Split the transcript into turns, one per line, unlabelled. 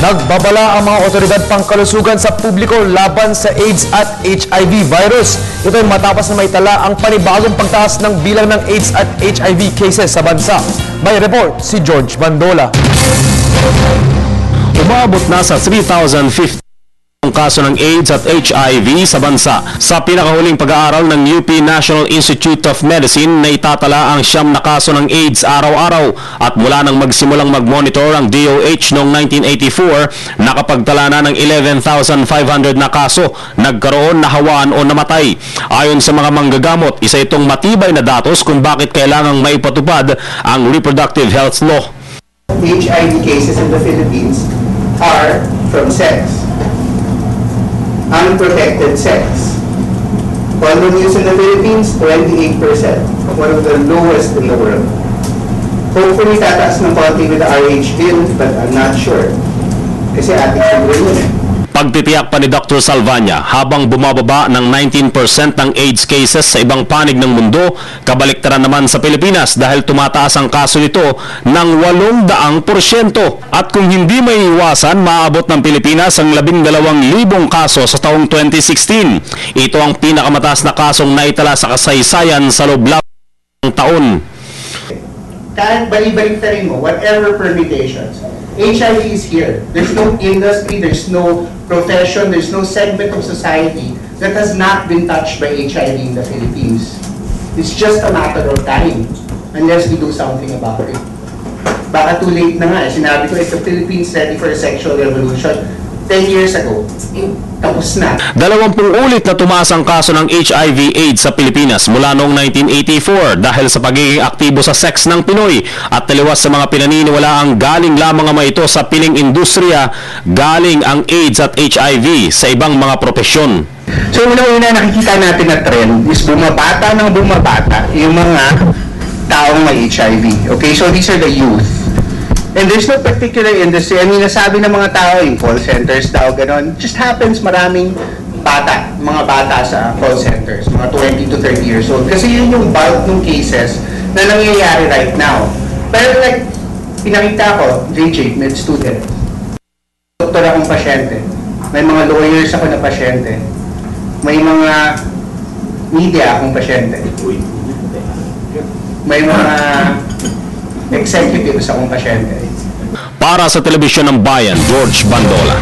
Nagbabala ang mga otoridad pangkalusugan sa publiko laban sa AIDS at HIV virus. Ito ay matapos na maitala ang panibagong pagtaas ng bilang ng AIDS at HIV cases sa bansa. May report si George Bandola.
Umabot na sa 3,050 ang kaso ng AIDS at HIV sa bansa. Sa pinakahuling pag-aaral ng UP National Institute of Medicine na itatala ang 9 na kaso ng AIDS araw-araw at mula nang magsimulang mag-monitor ang DOH noong 1984, nakapagtala na ng 11,500 na kaso, nagkaroon, nahawaan o namatay. Ayon sa mga manggagamot, isa itong matibay na datos kung bakit kailangang maipatupad ang Reproductive Health Law.
HIV cases in the Philippines are from sex. Unprotected sex. Condom use in the Philippines, 28%, one of the lowest in the world. Hopefully, tataas ng konti with the RH bill, but I'm not sure. Kasi ating siguro yun eh.
Pagtitiyak pa ni Dr. Salvania, habang bumababa ng 19% ng AIDS cases sa ibang panig ng mundo, kabaliktaran naman sa Pilipinas dahil tumataas ang kaso nito ng 800%. At kung hindi maiiwasan, maabot ng Pilipinas ang 12,000 kaso sa taong 2016. Ito ang pinakamataas na kasong naitala sa kasaysayan sa loob ng taon.
Kahit balik-balik na rin mo, whatever permutations, HIV is here. There's no industry, there's no profession, there's no segment of society that has not been touched by HIV in the Philippines. It's just a matter of time unless we do something about it. Baka too late na nga. Sinabi ko, if the Philippines ready for a sexual revolution, 10 years ago, tapos na.
20 ulit na tumaas ang kaso ng HIV/AIDS sa Pilipinas mula noong 1984 dahil sa pagiging aktibo sa sex ng Pinoy at taliwas sa mga pinaniniwalaang galing lamang ang ito sa piling industriya, galing ang AIDS at HIV sa ibang mga profesyon.
So, una-una nakikita natin na trend is bumabata ng bumabata yung mga taong may HIV. Okay, so these are the youth. And there's no particular industry. I mean, nasabi ng mga tao, yung call centers daw, gano'n. Just happens maraming bata, mga bata sa call centers, mga 20 to 30 years old. Kasi yun yung bulk ng cases na nangyayari right now. Pero like, pinakita ko, JJ, med student. Doktor akong pasyente. May mga lawyers ako na pasyente. May mga media akong pasyente. May mga executives akong pasyente.
Para sa Telebisyon ng Bayan, George Bandola.